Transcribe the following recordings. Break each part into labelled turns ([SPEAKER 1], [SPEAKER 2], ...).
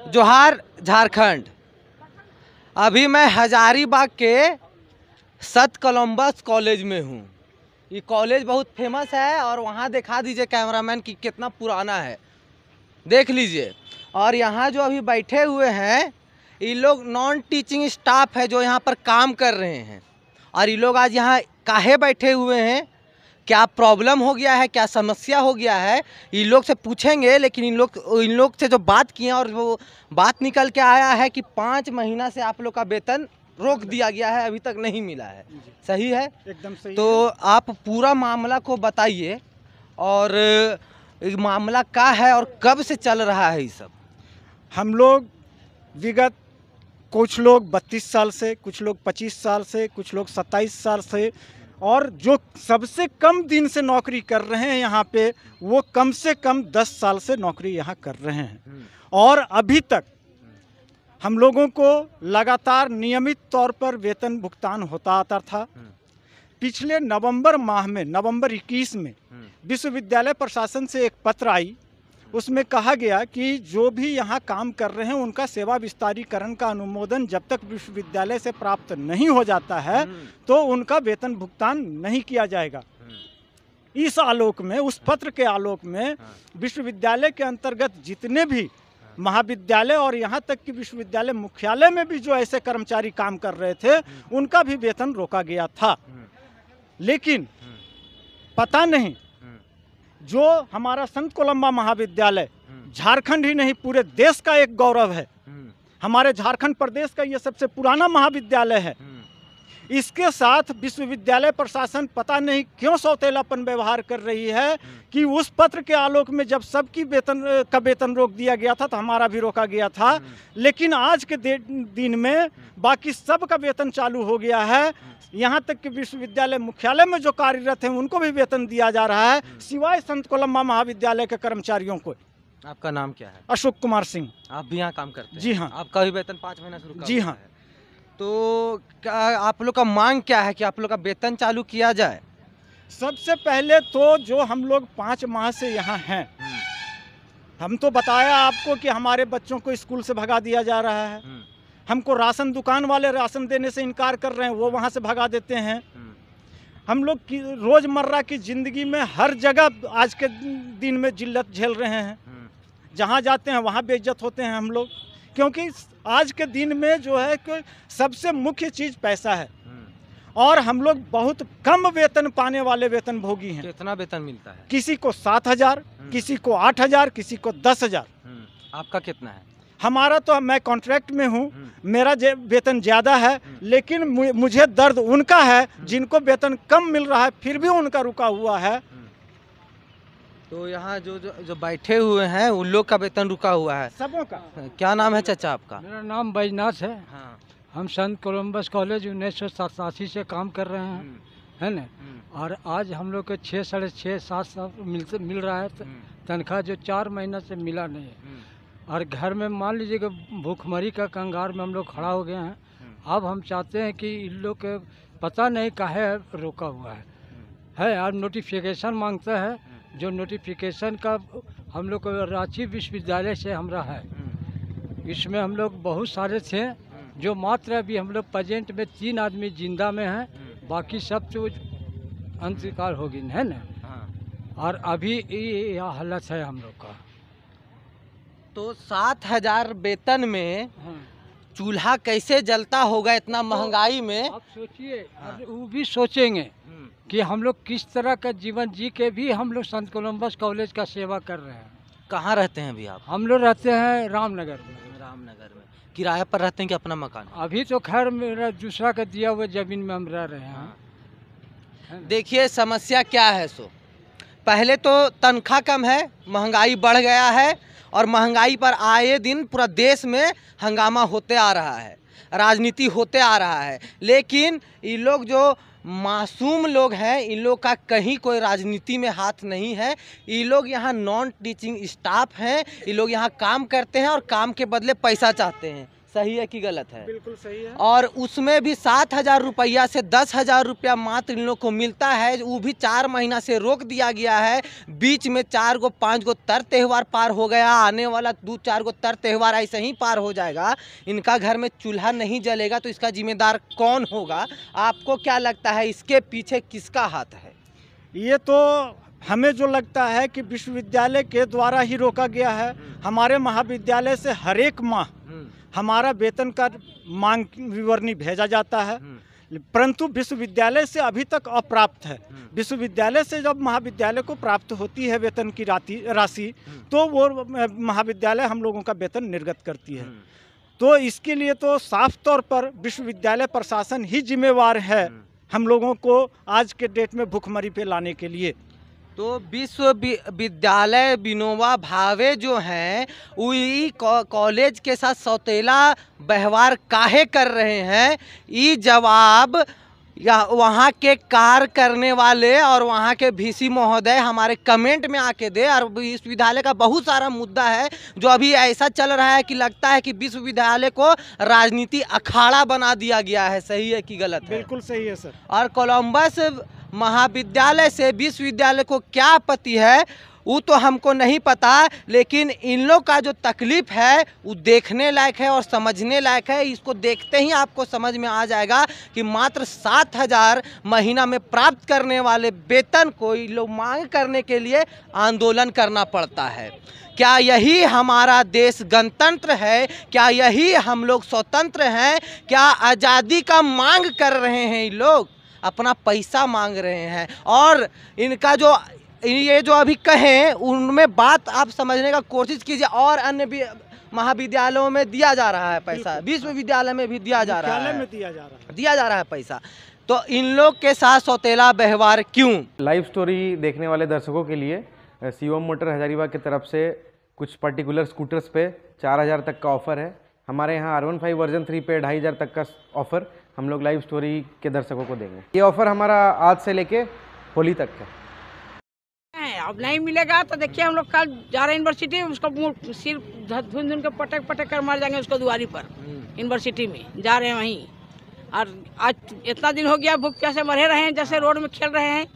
[SPEAKER 1] जोहार झारखंड। अभी मैं हजारीबाग के सत कोलंबस कॉलेज में हूँ। ये कॉलेज बहुत फेमस है और वहाँ दिखा दीजिए कैमरामैन कि कितना पुराना है, देख लीजिए। और यहाँ जो अभी बैठे हुए हैं ये लोग नॉन टीचिंग स्टाफ है जो यहाँ पर काम कर रहे हैं। और ये लोग आज यहाँ काहे बैठे हुए हैं, क्या प्रॉब्लम हो गया है, क्या समस्या हो गया है, इन लोग से पूछेंगे। लेकिन इन लोग से जो बात किए और वो बात निकल के आया है कि 5 महीना से आप लोग का वेतन रोक दिया गया है, अभी तक नहीं मिला है। सही है?
[SPEAKER 2] एकदम सही।
[SPEAKER 1] तो आप पूरा मामला को बताइए और मामला क्या है और कब से चल रहा है ये सब।
[SPEAKER 2] हम लोग विगत कुछ लोग 32 साल से, कुछ लोग 25 साल से, कुछ लोग 27 साल से, और जो सबसे कम दिन से नौकरी कर रहे हैं यहाँ पे वो कम से कम 10 साल से नौकरी यहाँ कर रहे हैं। और अभी तक हम लोगों को लगातार नियमित तौर पर वेतन भुगतान होता आता था। पिछले नवंबर माह में, नवंबर 21 में विश्वविद्यालय प्रशासन से एक पत्र आई। उसमें कहा गया कि जो भी यहाँ काम कर रहे हैं उनका सेवा विस्तारीकरण का अनुमोदन जब तक विश्वविद्यालय से प्राप्त नहीं हो जाता है तो उनका वेतन भुगतान नहीं किया जाएगा। इस आलोक में, उस पत्र के आलोक में विश्वविद्यालय के अंतर्गत जितने भी महाविद्यालय और यहाँ तक कि विश्वविद्यालय मुख्यालय में भी जो ऐसे कर्मचारी काम कर रहे थे उनका भी वेतन रोका गया था। लेकिन पता नहीं, जो हमारा संत कोलंबा महाविद्यालय झारखंड ही नहीं पूरे देश का एक गौरव है, हमारे झारखंड प्रदेश का ये सबसे पुराना महाविद्यालय है, इसके साथ विश्वविद्यालय प्रशासन पता नहीं क्यों सौतेलापन व्यवहार कर रही है कि उस पत्र के आलोक में जब सबकी वेतन रोक दिया गया था तो हमारा भी रोका गया था। लेकिन आज के दिन में बाकी सब का वेतन चालू हो गया है। यहाँ तक कि विश्वविद्यालय मुख्यालय में जो कार्यरत हैं उनको भी वेतन दिया जा रहा है, सिवाय संत कोलंबा महाविद्यालय के कर्मचारियों को।
[SPEAKER 1] आपका नाम क्या है?
[SPEAKER 2] अशोक कुमार सिंह।
[SPEAKER 1] आप भी यहाँ काम करते हैं?
[SPEAKER 2] जी हाँ।
[SPEAKER 1] आपका भी वेतन 5 महीना से रुका
[SPEAKER 2] जी
[SPEAKER 1] हुआ
[SPEAKER 2] हाँ।
[SPEAKER 1] है। तो क्या आप लोग का मांग क्या है कि आप लोग का वेतन चालू किया जाए?
[SPEAKER 2] सबसे पहले तो जो हम लोग 5 माह से यहाँ हैं, हम तो बताया आपको कि हमारे बच्चों को स्कूल से भगा दिया जा रहा है, हमको राशन दुकान वाले राशन देने से इनकार कर रहे हैं, वो वहाँ से भगा देते हैं। हम लोग की रोज़मर्रा की ज़िंदगी में हर जगह आज के दिन में जिल्लत झेल रहे हैं। जहाँ जाते हैं वहाँ बेइज्जत होते हैं हम लोग, क्योंकि आज के दिन में जो है कि सबसे मुख्य चीज़ पैसा है। और हम लोग बहुत कम वेतन पाने वाले वेतन भोगी हैं।
[SPEAKER 1] कितना वेतन मिलता है?
[SPEAKER 2] किसी को 7,000, किसी को 8,000, किसी को 10,000।
[SPEAKER 1] आपका कितना है?
[SPEAKER 2] हमारा तो, मैं कॉन्ट्रैक्ट में हूँ, मेरा वेतन ज़्यादा है, लेकिन मुझे दर्द उनका है जिनको वेतन कम मिल रहा है फिर भी उनका रुका हुआ है।
[SPEAKER 1] तो यहाँ जो बैठे हुए हैं उन लोग का वेतन रुका हुआ है
[SPEAKER 2] सबों का।
[SPEAKER 1] क्या नाम है चाचा आपका?
[SPEAKER 3] मेरा नाम बैजनाथ है।
[SPEAKER 1] हाँ।
[SPEAKER 3] हम संत कोलंबस कॉलेज 1987 से काम कर रहे हैं, है ना। और आज हम लोग को 6, साढ़े 6, 7 मिल रहा है तनख्वाह, जो 4 महीना से मिला नहीं है। और घर में मान लीजिए कि भूखमरी का कंगार में हम लोग खड़ा हो गए हैं। अब हम चाहते हैं कि इन लोग के पता नहीं काहे रोका हुआ है। और नोटिफिकेशन मांगते हैं, जो नोटिफिकेशन का हम लोग को रांची विश्वविद्यालय से हमरा है। इसमें हम लोग बहुत सारे थे, जो मात्र अभी हम लोग प्रेजेंट में 3 आदमी जिंदा में हैं, बाकी सब तो अंतकाल हो गई है ना। और अभी ये हालत है हम लोग का।
[SPEAKER 1] तो 7,000 वेतन में चूल्हा कैसे जलता होगा इतना महंगाई में?
[SPEAKER 3] आप सोचिए, वो भी सोचेंगे कि हम लोग किस तरह का जीवन जी के भी हम लोग संत कोलंबस कॉलेज का सेवा कर रहे हैं।
[SPEAKER 1] कहाँ रहते हैं अभी आप?
[SPEAKER 3] हम लोग रहते हैं रामनगर में।
[SPEAKER 1] रामनगर में किराए पर रहते हैं कि अपना मकान?
[SPEAKER 3] अभी तो खैर मेरा दूसरा का दिया हुआ ज़मीन में हम रह रहे हैं।
[SPEAKER 1] देखिए समस्या क्या है। सो पहले तो तनख्वाह कम है, महंगाई बढ़ गया है और महंगाई पर आए दिन पूरा देश में हंगामा होते आ रहा है, राजनीति होते आ रहा है। लेकिन ये लोग जो मासूम लोग हैं, इन लोग का कहीं कोई राजनीति में हाथ नहीं है। ये लोग यहाँ नॉन टीचिंग स्टाफ हैं, ये लोग यहाँ काम करते हैं और काम के बदले पैसा चाहते हैं। सही है कि गलत है?
[SPEAKER 2] बिल्कुल सही है।
[SPEAKER 1] और उसमें भी 7,000 रुपया से 10,000 रुपया मात्र इन लोग को मिलता है, वो भी 4 महीना से रोक दिया गया है। बीच में 4 गो 5 गो तर त्यौहार पार हो गया, आने वाला 2-4 गो तर त्यौहार ऐसे ही पार हो जाएगा, इनका घर में चूल्हा नहीं जलेगा तो इसका जिम्मेदार कौन होगा? आपको क्या लगता है इसके पीछे किसका हाथ है?
[SPEAKER 2] ये तो हमें जो लगता है कि विश्वविद्यालय के द्वारा ही रोका गया है। हमारे महाविद्यालय से हर एक माह हमारा वेतन का मांग विवरणी भेजा जाता है, परंतु विश्वविद्यालय से अभी तक अप्राप्त है। विश्वविद्यालय से जब महाविद्यालय को प्राप्त होती है वेतन की राशि तो वो महाविद्यालय हम लोगों का वेतन निर्गत करती है। तो इसके लिए तो साफ तौर पर विश्वविद्यालय प्रशासन ही जिम्मेवार है हम लोगों को आज के डेट में भुखमरी पे लाने के लिए।
[SPEAKER 1] तो विश्वविद्यालय विनोबा भावे जो हैं वही कॉलेज के साथ सौतेला व्यवहार काहे कर रहे हैं, ये जवाब या वहाँ के कार्य करने वाले और वहाँ के वीसी महोदय हमारे कमेंट में आके दे। और विश्वविद्यालय का बहुत सारा मुद्दा है जो अभी ऐसा चल रहा है कि लगता है कि विश्वविद्यालय को राजनीति अखाड़ा बना दिया गया है। सही है कि गलत है?
[SPEAKER 2] बिल्कुल सही है सर।
[SPEAKER 1] और कोलंबस महाविद्यालय से विश्वविद्यालय को क्या आपत्ति है वो तो हमको नहीं पता, लेकिन इन लोग का जो तकलीफ है वो देखने लायक है और समझने लायक है। इसको देखते ही आपको समझ में आ जाएगा कि मात्र 7,000 महीना में प्राप्त करने वाले वेतन को ये लोग मांग करने के लिए आंदोलन करना पड़ता है। क्या यही हमारा देश गणतंत्र है? क्या यही हम लोग स्वतंत्र हैं? क्या आज़ादी का मांग कर रहे हैं? ये लोग अपना पैसा मांग रहे हैं और इनका जो ये जो अभी कहें उनमें बात आप समझने का कोशिश कीजिए। और अन्य भी महाविद्यालयों में दिया जा रहा है पैसा, विश्वविद्यालय में भी दिया जा रहा है, दिया जा रहा है पैसा, तो इन लोग के साथ सौतेला व्यवहार क्यों?
[SPEAKER 4] लाइव स्टोरी देखने वाले दर्शकों के लिए शिवम मोटर हजारीबाग की तरफ से कुछ पर्टिकुलर स्कूटर्स पे 4,000 तक का ऑफ़र है। हमारे यहाँ R15 वर्जन 3 पे 2,500 तक का ऑफ़र हम लोग लाइव स्टोरी के दर्शकों को देंगे। ये ऑफ़र हमारा आज से लेके होली तक है।
[SPEAKER 5] अब नहीं मिलेगा तो देखिए हम लोग कल जा रहे हैं यूनिवर्सिटी, उसको सिर धुन धुन के पटक पटक कर मार जाएंगे उसको दुआरी पर। यूनिवर्सिटी में जा रहे हैं वहीं। और आज इतना दिन हो गया भूख प्यासे मरे रहे हैं, जैसे रोड में खेल रहे हैं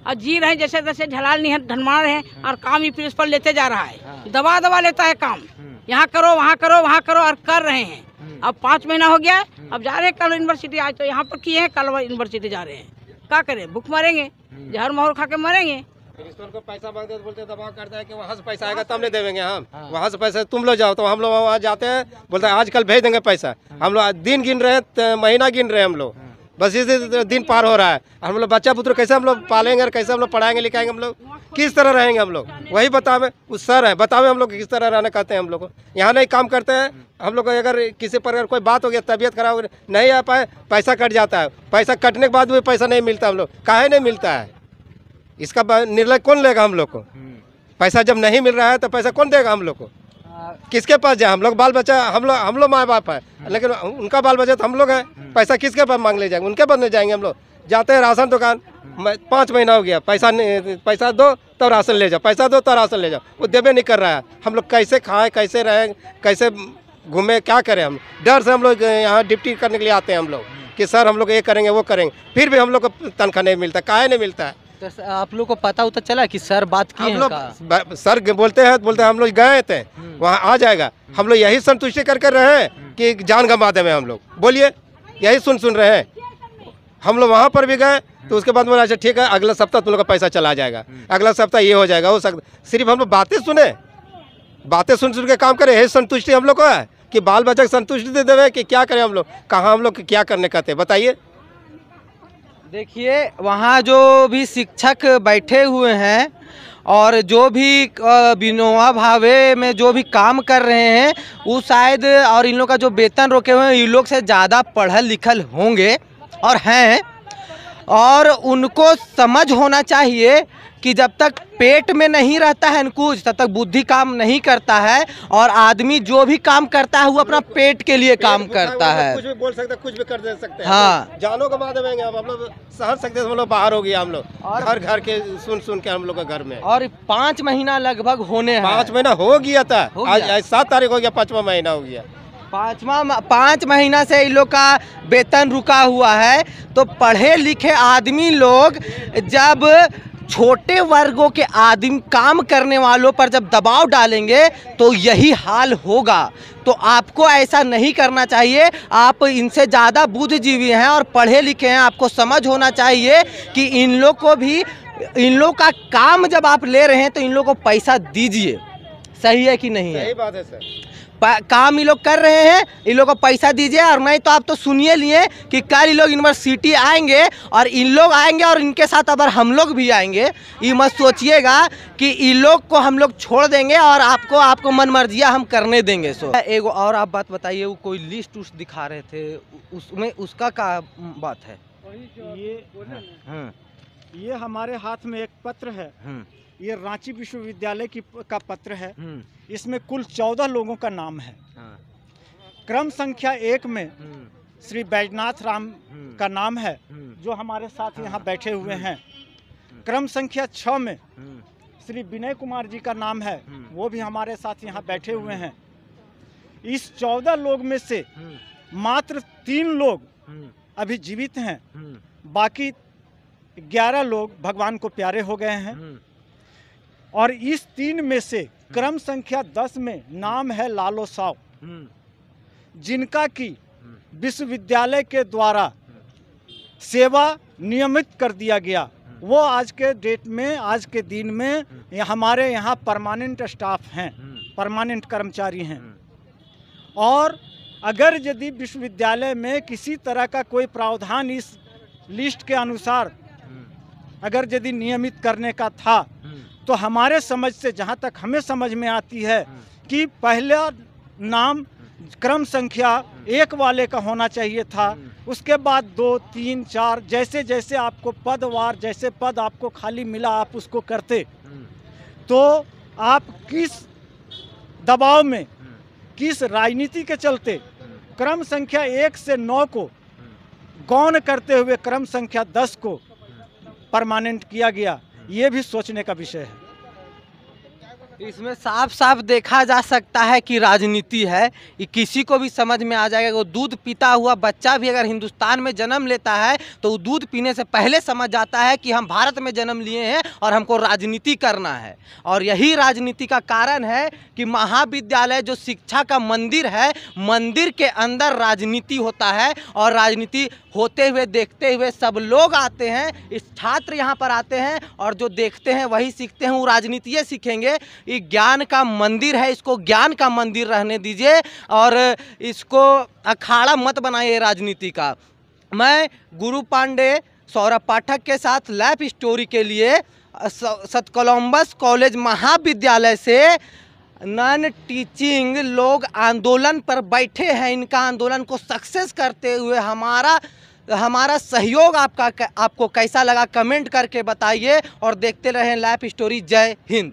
[SPEAKER 5] और जी रहे हैं जैसे तैसे, ढलाल नहीं ढनमा रहे हैं और काम ही प्रिंसिपल लेते जा रहा है, दबा दबा लेता है काम। यहाँ करो वहाँ करो वहाँ करो और कर रहे हैं। अब 5 महीना हो गया, अब जा रहे हैं कल यूनिवर्सिटी। आज तो यहाँ पर किए हैं, कल यूनिवर्सिटी जा रहे हैं। क्या करें, भूख मरेंगे, जहर मोहर खा के मरेंगे।
[SPEAKER 6] प्रिंसिपल को पैसा मांगते तो बोलते दबाव करता है कि वहाँ से पैसा आएगा तब नहीं देंगे हम। वहाँ से पैसा तुम लोग जाओ, तो हम लोग वहाँ जाते हैं, बोलते हैं आज कल भेज देंगे पैसा। हम लोग दिन गिन रहे हैं, महीना गिन रहे हैं हम लोग, बस इसी दिन पार हो रहा है। हम लोग बच्चा पुत्र कैसे हम लोग पालेंगे और कैसे हम लोग पढ़ाएंगे लिखाएंगे, हम लोग किस तरह रहेंगे हम लोग, वही बतावे। उस सर है बतावे हम लोग किस तरह रहना कहते हैं। हम लोग को यहाँ नहीं काम करते हैं। हम लोग अगर किसी पर अगर कोई बात हो गया, तबीयत खराब हो गई, नहीं आ पाए, पैसा कट जाता है। पैसा कटने के बाद भी पैसा नहीं मिलता। हम लोग काहे नहीं मिलता है, इसका निर्णय कौन लेगा? हम लोग को पैसा जब नहीं मिल रहा है तो पैसा कौन देगा हम लोग को? किसके पास जाए? हम लोग बाल बच्चा, हम लोग माँ बाप है, लेकिन उनका बाल बच्चा तो हम लोग है। पैसा किसके पास मांग ले जाएंगे? उनके पास नहीं जाएंगे हम लोग। जाते हैं राशन दुकान, 5 महीना हो गया, पैसा दो तो राशन ले जाओ, पैसा दो तो राशन ले जाओ, वो देवे नहीं कर रहा है। हम लोग कैसे खाएं, कैसे रहें, कैसे घूमें, क्या करें? हम डर से हम लोग यहाँ ड्यूटी करने के लिए आते हैं हम लोग कि सर हम लोग ये करेंगे वो करेंगे, फिर भी हम लोग को तनख्वाह नहीं मिलता। काहे नहीं मिलता है?
[SPEAKER 1] तो आप लोग को पता होता चला कि सर बात की
[SPEAKER 6] हम लोग सर बोलते हैं हम लोग गए थे वहाँ आ जाएगा। हम लोग यही संतुष्टि करके रहे कि जान गंवा दें हम लोग, बोलिए यही सुन रहे हैं। हम लोग वहाँ पर भी गए तो उसके बाद बोला अच्छा ठीक है अगला सप्ताह तुम लोग का पैसा चला जाएगा, अगला सप्ताह ये हो जाएगा, हो सकता। सिर्फ हम लोग बातें सुने, बातें सुन के काम करें, यही संतुष्टि हम लोग को है कि बाल बच्चा को संतुष्टि दे देवे कि क्या करें हम लोग, कहाँ हम लोग क्या करने कहते हैं बताइए।
[SPEAKER 1] देखिए वहाँ जो भी शिक्षक बैठे हुए हैं और जो भी विनोबा भावे में जो भी काम कर रहे हैं वो शायद, और इन लोग का जो वेतन रोके हुए हैं इन लोग से ज़्यादा पढ़ल लिखल होंगे और हैं, और उनको समझ होना चाहिए कि जब तक पेट में नहीं रहता है कुछ तब तक बुद्धि काम नहीं करता है। और आदमी जो भी काम करता है वो अपना पेट के लिए काम करता है।
[SPEAKER 6] कुछ भी बोल सकते हैं, कुछ भी कर दे सकते हैं।
[SPEAKER 1] हाँ,
[SPEAKER 6] जानों को बात देंगे हम लोग सहर सकते हैं। हम लोग बाहर हो गया, हम लोग घर के सुन के हम लोग का घर में।
[SPEAKER 1] और 5 महीना लगभग होने हैं।
[SPEAKER 6] 5 महीना हो गया था, आज 7 तारीख हो गया, 5वां महीना हो गया।
[SPEAKER 1] पाँच महीना से इन लोग का वेतन रुका हुआ है। तो पढ़े लिखे आदमी लोग जब छोटे वर्गों के आदमी काम करने वालों पर जब दबाव डालेंगे तो यही हाल होगा। तो आपको ऐसा नहीं करना चाहिए। आप इनसे ज़्यादा बुद्धिजीवी हैं और पढ़े लिखे हैं, आपको समझ होना चाहिए कि इन लोग को भी, इन लोग का काम जब आप ले रहे हैं तो इन लोग को पैसा दीजिए। सही है कि नहीं है?
[SPEAKER 6] सही बात है सर।
[SPEAKER 1] काम ये लोग कर रहे हैं, इन लोग को पैसा दीजिए। और नहीं तो आप तो सुनिए लिए कि कल ये लोग यूनिवर्सिटी आएंगे और इन लोग आएंगे और इनके साथ अगर हम लोग भी आएंगे, ये मत सोचिएगा कि इन लोग को हम लोग छोड़ देंगे और आपको मन मर्जिया हम करने देंगे। सो एक और आप बात बताइए, वो कोई लिस्ट उस दिखा रहे थे, उसमें उसका क्या बात है?
[SPEAKER 2] ये हमारे हाथ में एक पत्र है, ये रांची विश्वविद्यालय का पत्र है। इसमें कुल 14 लोगों का नाम है। क्रम संख्या 1 में श्री बैजनाथ राम का नाम है, जो हमारे साथ यहाँ बैठे हुए हैं। क्रम संख्या 6 में श्री विनय कुमार जी का नाम है, वो भी हमारे साथ यहाँ बैठे हुए हैं। इस 14 लोग में से मात्र 3 लोग अभी जीवित हैं, बाकी 11 लोग भगवान को प्यारे हो गए हैं। और इस 3 में से क्रम संख्या 10 में नाम है लालो साव, जिनका कि विश्वविद्यालय के द्वारा सेवा नियमित कर दिया गया। वो आज के डेट में, आज के दिन में हमारे यहाँ परमानेंट स्टाफ हैं, परमानेंट कर्मचारी हैं। और अगर यदि विश्वविद्यालय में किसी तरह का कोई प्रावधान इस लिस्ट के अनुसार अगर यदि नियमित करने का था, तो हमारे समझ से, जहाँ तक हमें समझ में आती है, कि पहला नाम क्रम संख्या 1 वाले का होना चाहिए था। उसके बाद 2, 3, 4 जैसे जैसे आपको पदवार, जैसे पद आपको खाली मिला आप उसको करते। तो आप किस दबाव में, किस राजनीति के चलते क्रम संख्या 1 से 9 को गौण करते हुए क्रम संख्या 10 को परमानेंट किया गया, ये भी सोचने का विषय है।
[SPEAKER 1] इसमें साफ साफ देखा जा सकता है कि राजनीति है। ये किसी को भी समझ में आ जाएगा। वो दूध पीता हुआ बच्चा भी अगर हिंदुस्तान में जन्म लेता है तो वो दूध पीने से पहले समझ जाता है कि हम भारत में जन्म लिए हैं और हमको राजनीति करना है। और यही राजनीति का कारण है कि महाविद्यालय जो शिक्षा का मंदिर है, मंदिर के अंदर राजनीति होता है। और राजनीति होते हुए देखते हुए सब लोग आते हैं, इस छात्र यहाँ पर आते हैं और जो देखते हैं वही सीखते हैं, वो राजनीति सीखेंगे। ये ज्ञान का मंदिर है, इसको ज्ञान का मंदिर रहने दीजिए और इसको अखाड़ा मत बनाइए राजनीति का। मैं गुरु पांडे सौरभ पाठक के साथ लाइफ स्टोरी के लिए सत कोलंबस कॉलेज महाविद्यालय से नॉन टीचिंग लोग आंदोलन पर बैठे हैं। इनका आंदोलन को सक्सेस करते हुए हमारा सहयोग आपको कैसा लगा कमेंट करके बताइए और देखते रहें लाइफ स्टोरी। जय हिंद।